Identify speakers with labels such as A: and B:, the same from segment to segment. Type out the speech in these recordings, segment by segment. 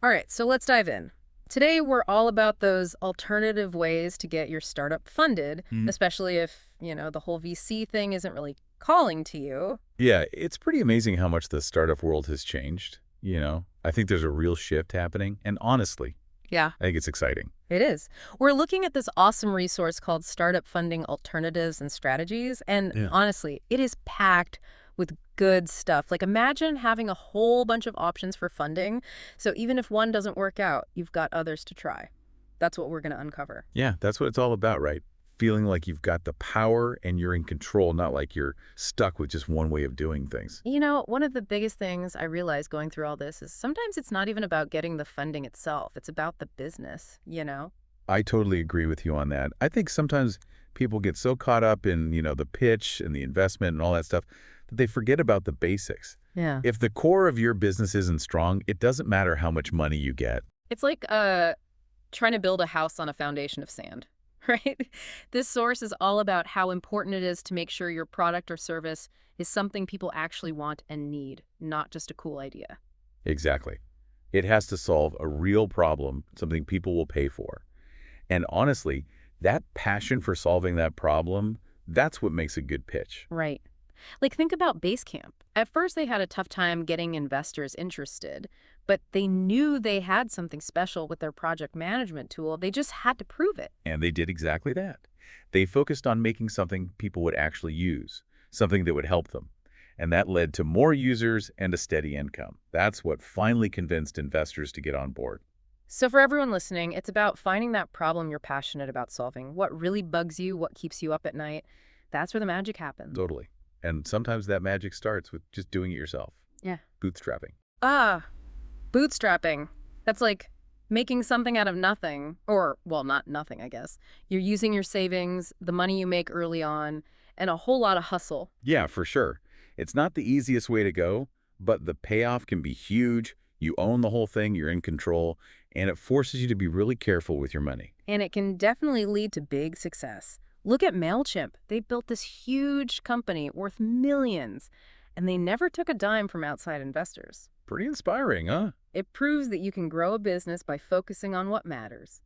A: All right, so let's dive in. Today, we're all about those alternative ways to get your startup funded,
B: Mm.
A: especially if, the whole VC thing isn't really calling to you.
B: Yeah, it's pretty amazing how much the startup world has changed. I think there's a real shift happening. And honestly,
A: Yeah,
B: I think it's exciting.
A: it is. We're looking at this awesome resource called Startup Funding Alternatives and Strategies, and
B: Yeah.
A: honestly, it is packed with good stuff. Like, imagine having a whole bunch of options for funding, so even if one doesn't work out, you've got others to try. That's what we're going to uncover.
B: Yeah, that's what it's all about, right? Feeling like you've got the power and you're in control, not like you're stuck with just one way of doing things.
A: One of the biggest things I realized going through all this is sometimes it's not even about getting the funding itself. It's about the business.
B: I totally agree with you on that. I think sometimes people get so caught up in, the pitch and the investment and all that stuff that they forget about the basics.
A: Yeah.
B: If the core of your business isn't strong, it doesn't matter how much money you get.
A: It's like trying to build a house on a foundation of sand, right? This source is all about how important it is to make sure your product or service is something people actually want and need, not just a cool idea.
B: Exactly. It has to solve a real problem, something people will pay for. And honestly, that passion for solving that problem, that's what makes a good pitch.
A: Right. Like, think about Basecamp. At first, they had a tough time getting investors interested, but they knew they had something special with their project management tool. They just had to prove it.
B: And they did exactly that. They focused on making something people would actually use, something that would help them. And that led to more users and a steady income. That's what finally convinced investors to get on board.
A: So, for everyone listening, it's about finding that problem you're passionate about solving. What really bugs you, what keeps you up at night. That's where the magic happens.
B: Totally. And sometimes that magic starts with just doing it yourself.
A: Yeah.
B: Bootstrapping.
A: Ah, bootstrapping. That's like making something out of nothing. Or, well, not nothing, I guess. You're using your savings, the money you make early on, and a whole lot of hustle.
B: Yeah, for sure. It's not the easiest way to go, but the payoff can be huge. You own the whole thing, you're in control, and it forces you to be really careful with your money.
A: And it can definitely lead to big success. Look at MailChimp. They built this huge company worth millions, and they never took a dime from outside investors.
B: Pretty inspiring, huh?
A: It proves that you can grow a business by focusing on what matters.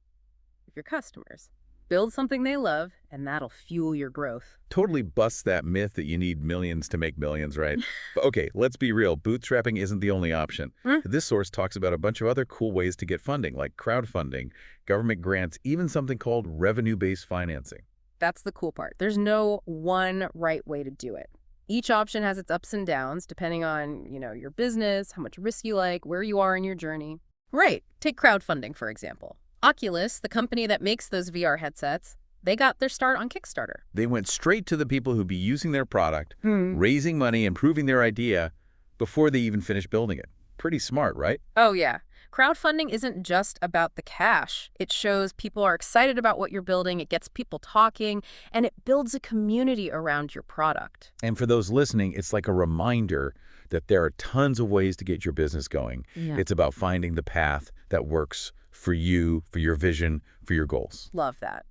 A: If your customers build something they love, and that'll fuel your growth.
B: Totally busts that myth that you need millions to make millions, right? But okay, let's be real. Bootstrapping isn't the only option.
A: Hmm?
B: This source talks about a bunch of other cool ways to get funding, like crowdfunding, government grants, even something called revenue-based financing.
A: That's the cool part. There's no one right way to do it. Each option has its ups and downs depending on, your business, how much risk you like, where you are in your journey. Right. Take crowdfunding, for example. Oculus, the company that makes those VR headsets, they got their start on Kickstarter.
B: They went straight to the people who'd be using their product,
A: Hmm.
B: raising money and proving their idea before they even finished building it. Pretty smart, right?
A: Oh, yeah. Crowdfunding isn't just about the cash. It shows people are excited about what you're building, it gets people talking, and it builds a community around your product.
B: And for those listening, it's like a reminder that there are tons of ways to get your business going.
A: Yeah.
B: It's about finding the path that works for you, for your vision, for your goals.
A: Love that.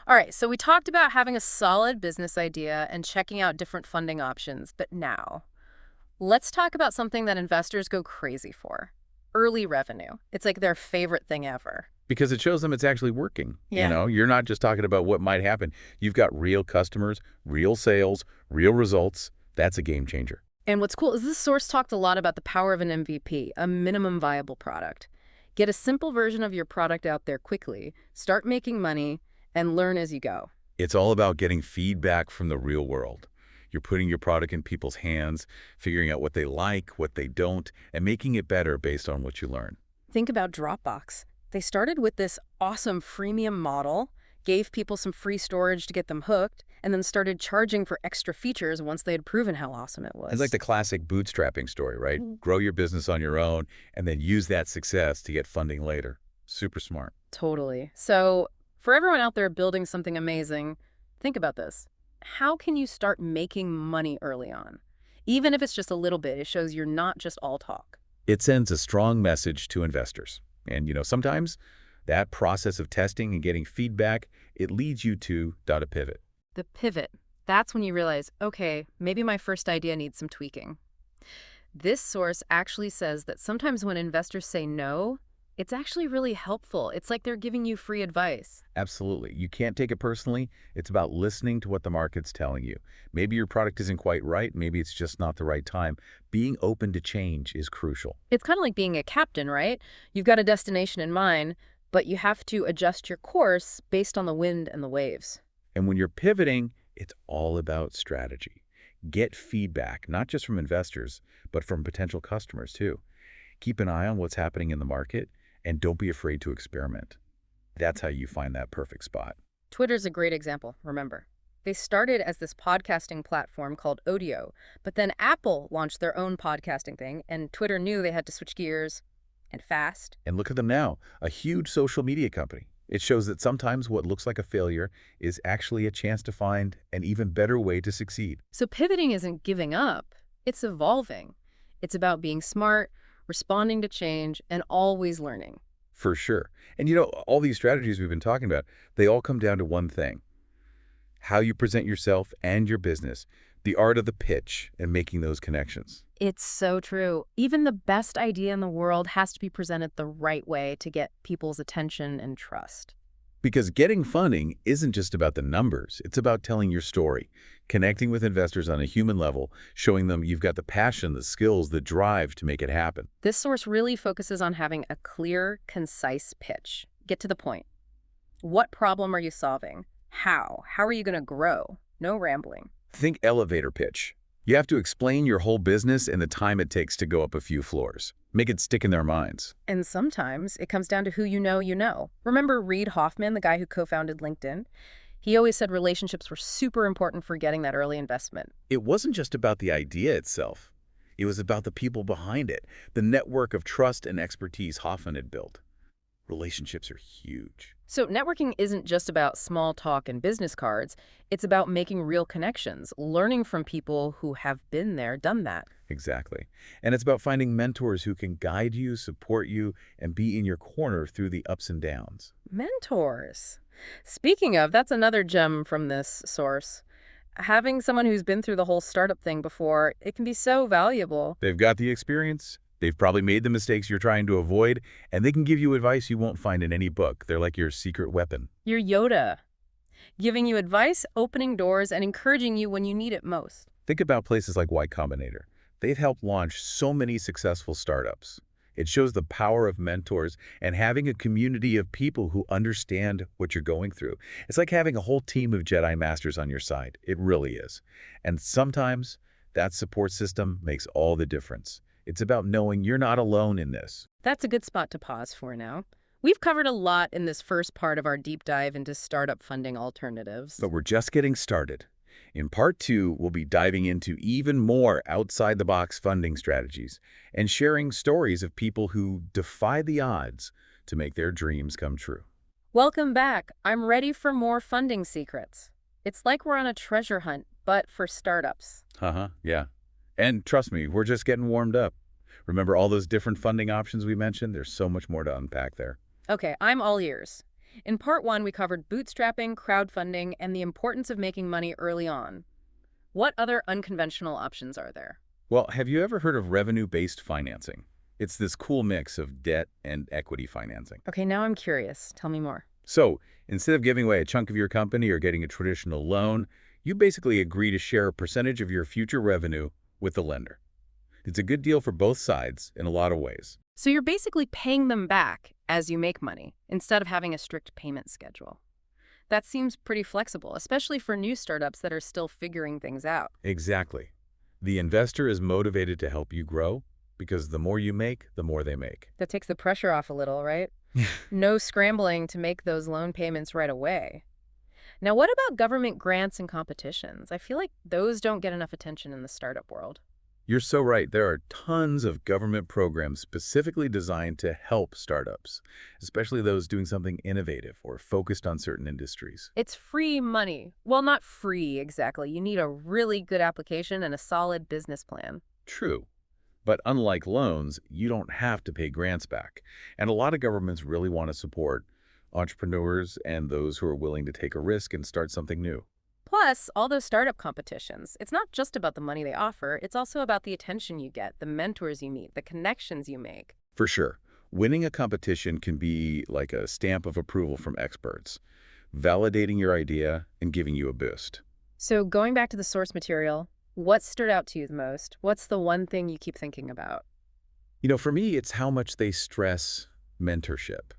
A: All right, so we talked about having a solid business idea and checking out different funding options, but now let's talk about something that investors go crazy for. Early revenue. It's like their favorite thing ever.
B: Because it shows them it's actually working.
A: Yeah.
B: You're not just talking about what might happen. You've got real customers, real sales, real results. That's a game changer.
A: And what's cool is this source talked a lot about the power of an MVP, a minimum viable product. Get a simple version of your product out there quickly, start making money, and learn as you go.
B: It's all about getting feedback from the real world. You're putting your product in people's hands, figuring out what they like, what they don't, and making it better based on what you learn.
A: Think about Dropbox. They started with this awesome freemium model, gave people some free storage to get them hooked, and then started charging for extra features once they had proven how awesome it was.
B: It's like the classic bootstrapping story, right? Grow your business on your own and then use that success to get funding later. Super smart.
A: Totally. So, for everyone out there building something amazing, think about this. How can you start making money early on? Even if it's just a little bit, it shows you're not just all talk.
B: It sends a strong message to investors. And, sometimes that process of testing and getting feedback, it leads you to a pivot.
A: The pivot. That's when you realize, okay, maybe my first idea needs some tweaking. This source actually says that sometimes when investors say no, It's actually really helpful. It's like they're giving you free advice.
B: Absolutely. You can't take it personally. It's about listening to what the market's telling you. Maybe your product isn't quite right. Maybe it's just not the right time. Being open to change is crucial.
A: It's kind of like being a captain, right? You've got a destination in mind, but you have to adjust your course based on the wind and the waves.
B: And when you're pivoting, it's all about strategy. Get feedback, not just from investors, but from potential customers too. Keep an eye on what's happening in the market and don't be afraid to experiment. That's how you find that perfect spot.
A: Twitter's a great example, remember. They started as this podcasting platform called Audio, but then Apple launched their own podcasting thing, and Twitter knew they had to switch gears, and fast.
B: And look at them now, a huge social media company. It shows that sometimes what looks like a failure is actually a chance to find an even better way to succeed.
A: So pivoting isn't giving up, it's evolving. It's about being smart, responding to change, and always learning.
B: For sure. And all these strategies we've been talking about, they all come down to one thing: how you present yourself and your business, the art of the pitch and making those connections.
A: It's so true. Even the best idea in the world has to be presented the right way to get people's attention and trust.
B: Because getting funding isn't just about the numbers. It's about telling your story, connecting with investors on a human level, showing them you've got the passion, the skills, the drive to make it happen.
A: This source really focuses on having a clear, concise pitch. Get to the point. What problem are you solving? How? How are you going to grow? No rambling.
B: Think elevator pitch. You have to explain your whole business and the time it takes to go up a few floors. Make it stick in their minds.
A: And sometimes it comes down to who you know you know. Remember Reid Hoffman, the guy who co-founded LinkedIn? He always said relationships were super important for getting that early investment.
B: It wasn't just about the idea itself. It was about the people behind it, the network of trust and expertise Hoffman had built. Relationships are huge.
A: So networking isn't just about small talk and business cards. It's about making real connections, learning from people who have been there, done that.
B: Exactly. And it's about finding mentors who can guide you, support you, and be in your corner through the ups and downs.
A: Mentors. Speaking of, that's another gem from this source. Having someone who's been through the whole startup thing before, it can be so valuable.
B: They've got the experience. They've probably made the mistakes you're trying to avoid, and they can give you advice you won't find in any book. They're like your secret weapon.
A: Your Yoda, giving you advice, opening doors, and encouraging you when you need it most.
B: Think about places like Y Combinator. They've helped launch so many successful startups. It shows the power of mentors and having a community of people who understand what you're going through. It's like having a whole team of Jedi Masters on your side. It really is. And sometimes that support system makes all the difference. It's about knowing you're not alone in this.
A: That's a good spot to pause for now. We've covered a lot in this first part of our deep dive into startup funding alternatives.
B: But we're just getting started. In part 2, we'll be diving into even more outside-the-box funding strategies and sharing stories of people who defy the odds to make their dreams come true.
A: Welcome back. I'm ready for more funding secrets. It's like we're on a treasure hunt, but for startups.
B: Yeah. And trust me, we're just getting warmed up. Remember all those different funding options we mentioned? There's so much more to unpack there.
A: Okay, I'm all ears. In part 1, we covered bootstrapping, crowdfunding, and the importance of making money early on. What other unconventional options are there?
B: Well, have you ever heard of revenue-based financing? It's this cool mix of debt and equity financing.
A: Okay, now I'm curious. Tell me more.
B: So instead of giving away a chunk of your company or getting a traditional loan, you basically agree to share a percentage of your future revenue with the lender. It's a good deal for both sides in a lot of ways.
A: So you're basically paying them back as you make money, instead of having a strict payment schedule. That seems pretty flexible, especially for new startups that are still figuring things out.
B: Exactly. The investor is motivated to help you grow because the more you make, the more they make.
A: That takes the pressure off a little, right? No scrambling to make those loan payments right away. Now, what about government grants and competitions? I feel like those don't get enough attention in the startup world.
B: You're so right. There are tons of government programs specifically designed to help startups, especially those doing something innovative or focused on certain industries.
A: It's free money. Well, not free exactly. You need a really good application and a solid business plan.
B: True. But unlike loans, you don't have to pay grants back. And a lot of governments really want to support entrepreneurs and those who are willing to take a risk and start something new.
A: Plus, all those startup competitions, it's not just about the money they offer, it's also about the attention you get, the mentors you meet, the connections you make.
B: For sure. Winning a competition can be like a stamp of approval from experts, validating your idea and giving you a boost.
A: So going back to the source material, what stood out to you the most? What's the one thing you keep thinking about?
B: For me, it's how much they stress mentorship.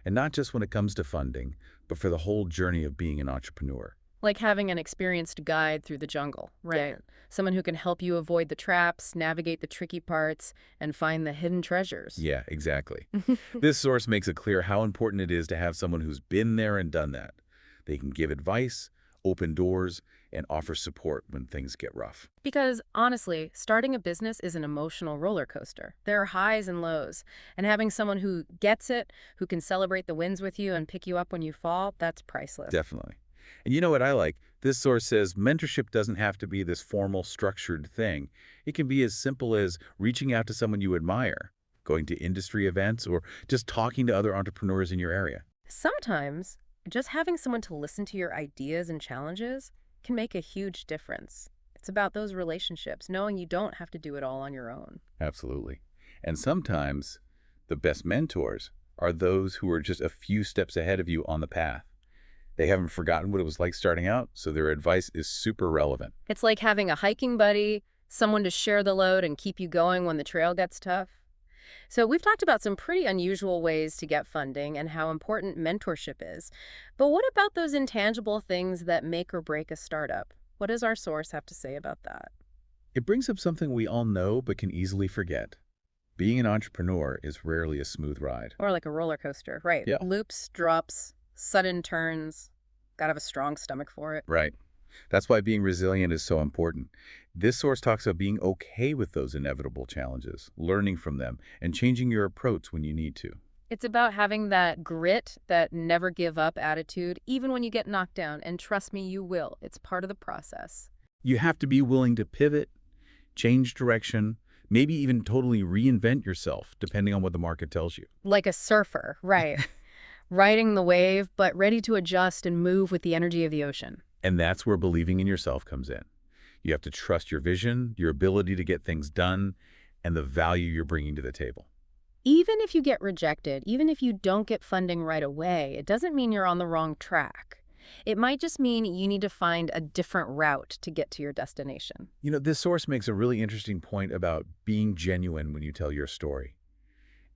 B: And not just when it comes to funding, but for the whole journey of being an entrepreneur.
A: Like having an experienced guide through the jungle, right? Someone who can help you avoid the traps, navigate the tricky parts, and find the hidden treasures.
B: Yeah, exactly. This source makes it clear how important it is to have someone who's been there and done that. They can give advice, open doors, and offer support when things get rough.
A: Because honestly, starting a business is an emotional roller coaster. There are highs and lows, and having someone who gets it, who can celebrate the wins with you and pick you up when you fall, that's priceless.
B: Definitely. And you know what I like? This source says mentorship doesn't have to be this formal, structured thing. It can be as simple as reaching out to someone you admire, going to industry events, or just talking to other entrepreneurs in your area.
A: Sometimes, just having someone to listen to your ideas and challenges can make a huge difference. It's about those relationships, knowing you don't have to do it all on your own.
B: Absolutely. And sometimes the best mentors are those who are just a few steps ahead of you on the path. They haven't forgotten what it was like starting out, so their advice is super relevant.
A: It's like having a hiking buddy, someone to share the load and keep you going when the trail gets tough. So we've talked about some pretty unusual ways to get funding and how important mentorship is. But what about those intangible things that make or break a startup? What does our source have to say about that?
B: It brings up something we all know but can easily forget. Being an entrepreneur is rarely a smooth ride.
A: Or like a roller coaster, right?
B: Yeah.
A: Loops, drops, sudden turns. Gotta have a strong stomach for it.
B: Right. That's why being resilient is so important. This source talks about being okay with those inevitable challenges, learning from them, and changing your approach when you need to.
A: It's about having that grit, that never give up attitude, even when you get knocked down. And trust me, you will. It's part of the process.
B: You have to be willing to pivot, change direction, maybe even totally reinvent yourself, depending on what the market tells you.
A: Like a surfer, right? Riding the wave, but ready to adjust and move with the energy of the ocean.
B: And that's where believing in yourself comes in. You have to trust your vision, your ability to get things done, and the value you're bringing to the table.
A: Even if you get rejected, even if you don't get funding right away, it doesn't mean you're on the wrong track. It might just mean you need to find a different route to get to your destination.
B: This source makes a really interesting point about being genuine when you tell your story.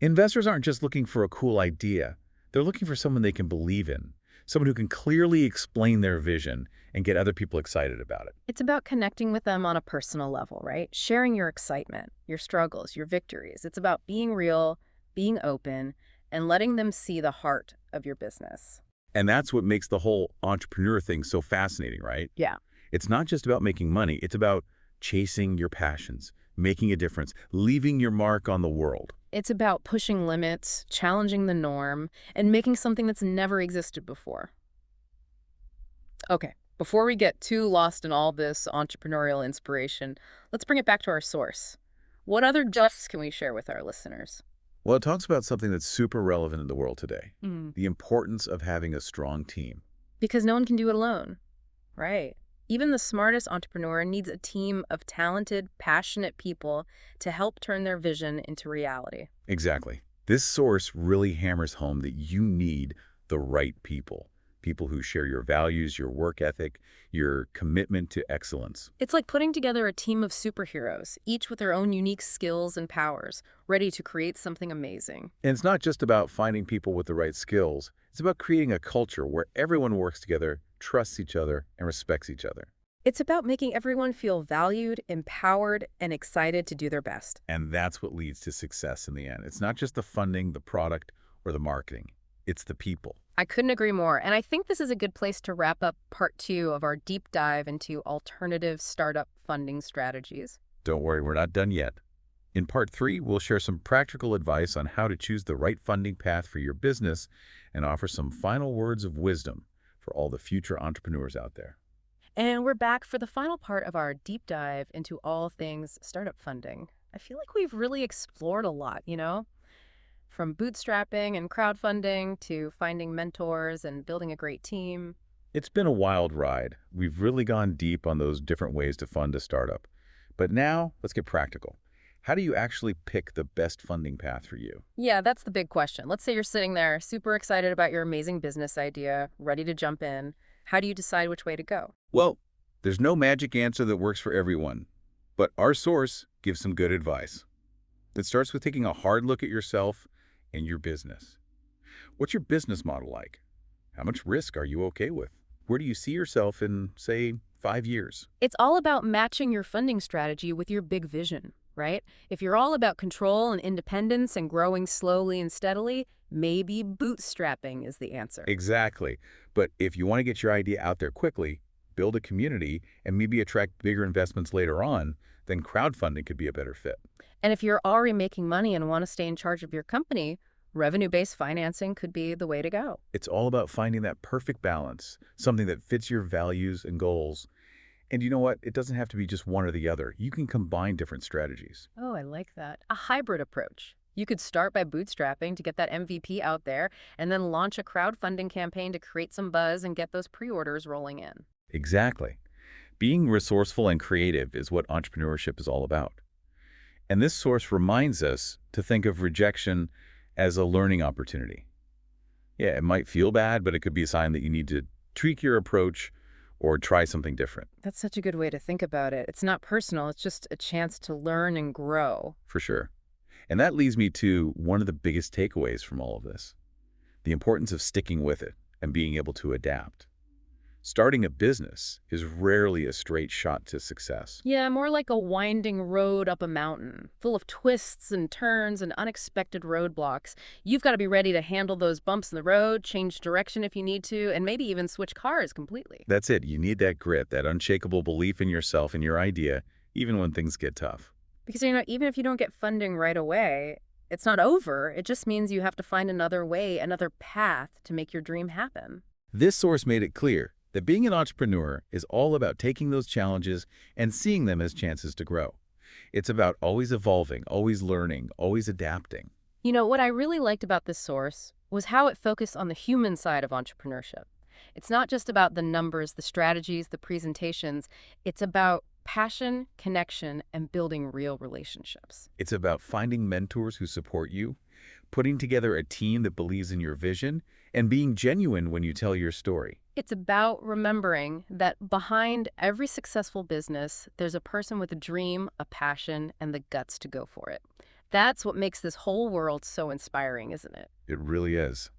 B: Investors aren't just looking for a cool idea. They're looking for someone they can believe in, someone who can clearly explain their vision and get other people excited about it.
A: It's about connecting with them on a personal level, right? Sharing your excitement, your struggles, your victories. It's about being real, being open, and letting them see the heart of your business.
B: And that's what makes the whole entrepreneur thing so fascinating, right?
A: Yeah.
B: It's not just about making money. It's about chasing your passions, making a difference, leaving your mark on the world.
A: It's about pushing limits, challenging the norm, and making something that's never existed before. Okay, before we get too lost in all this entrepreneurial inspiration, let's bring it back to our source. What other justs can we share with our listeners?
B: Well, it talks about something that's super relevant in the world today,
A: Mm.
B: the importance of having a strong team.
A: Because no one can do it alone, right? Even the smartest entrepreneur needs a team of talented, passionate people to help turn their vision into reality.
B: Exactly. This source really hammers home that you need the right people. People who share your values, your work ethic, your commitment to excellence.
A: It's like putting together a team of superheroes, each with their own unique skills and powers, ready to create something amazing.
B: And it's not just about finding people with the right skills. It's about creating a culture where everyone works together, trusts each other, and respects each other.
A: It's about making everyone feel valued, empowered, and excited to do their best.
B: And that's what leads to success in the end. It's not just the funding, the product, or the marketing. It's the people.
A: I couldn't agree more, and I think this is a good place to wrap up part 2 of our deep dive into alternative startup funding strategies.
B: Don't worry, we're not done yet. In part 3, we'll share some practical advice on how to choose the right funding path for your business and offer some final words of wisdom for all the future entrepreneurs out there.
A: And we're back for the final part of our deep dive into all things startup funding. I feel like we've really explored a lot, from bootstrapping and crowdfunding to finding mentors and building a great team.
B: It's been a wild ride. We've really gone deep on those different ways to fund a startup. But now, let's get practical. How do you actually pick the best funding path for you?
A: Yeah, that's the big question. Let's say you're sitting there super excited about your amazing business idea, ready to jump in. How do you decide which way to go?
B: Well, there's no magic answer that works for everyone, but our source gives some good advice. It starts with taking a hard look at yourself and your business. What's your business model like? How much risk are you okay with? Where do you see yourself in, say, 5 years?
A: It's all about matching your funding strategy with your big vision, right? If you're all about control and independence and growing slowly and steadily, maybe bootstrapping is the answer.
B: Exactly. But if you want to get your idea out there quickly, build a community, and maybe attract bigger investments later on, then crowdfunding could be a better fit.
A: And if you're already making money and want to stay in charge of your company, revenue-based financing could be the way to go.
B: It's all about finding that perfect balance, something that fits your values and goals. And you know what? It doesn't have to be just one or the other. You can combine different strategies.
A: Oh, I like that. A hybrid approach. You could start by bootstrapping to get that MVP out there and then launch a crowdfunding campaign to create some buzz and get those pre-orders rolling in.
B: Exactly. Being resourceful and creative is what entrepreneurship is all about. And this source reminds us to think of rejection as a learning opportunity. Yeah, it might feel bad, but it could be a sign that you need to tweak your approach or try something different,
A: That's such a good way to think about it. It's not personal, it's just a chance to learn and grow.
B: for sure. And that leads me to one of the biggest takeaways from all of this, the importance of sticking with it and being able to adapt. Starting a business is rarely a straight shot to success.
A: Yeah, more like a winding road up a mountain, full of twists and turns and unexpected roadblocks. You've got to be ready to handle those bumps in the road, change direction if you need to, and maybe even switch cars completely.
B: That's it. You need that grit, that unshakable belief in yourself and your idea, even when things get tough.
A: Because, even if you don't get funding right away, it's not over. It just means you have to find another way, another path to make your dream happen.
B: This source made it clear that being an entrepreneur is all about taking those challenges and seeing them as chances to grow. It's about always evolving, always learning, always adapting.
A: What I really liked about this source was how it focused on the human side of entrepreneurship. It's not just about the numbers, the strategies, the presentations. It's about passion, connection, and building real relationships.
B: It's about finding mentors who support you, putting together a team that believes in your vision, and being genuine when you tell your story.
A: It's about remembering that behind every successful business, there's a person with a dream, a passion, and the guts to go for it. That's what makes this whole world so inspiring, isn't it?
B: It really is.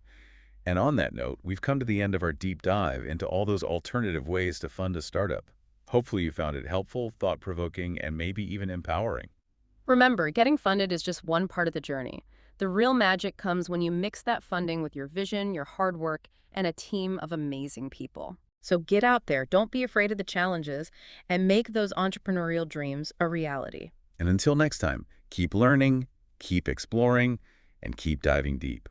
B: And on that note, we've come to the end of our deep dive into all those alternative ways to fund a startup. Hopefully you found it helpful, thought-provoking, and maybe even empowering.
A: Remember, getting funded is just one part of the journey. The real magic comes when you mix that funding with your vision, your hard work, and a team of amazing people. So get out there, don't be afraid of the challenges, and make those entrepreneurial dreams a reality.
B: And until next time, keep learning, keep exploring, and keep diving deep.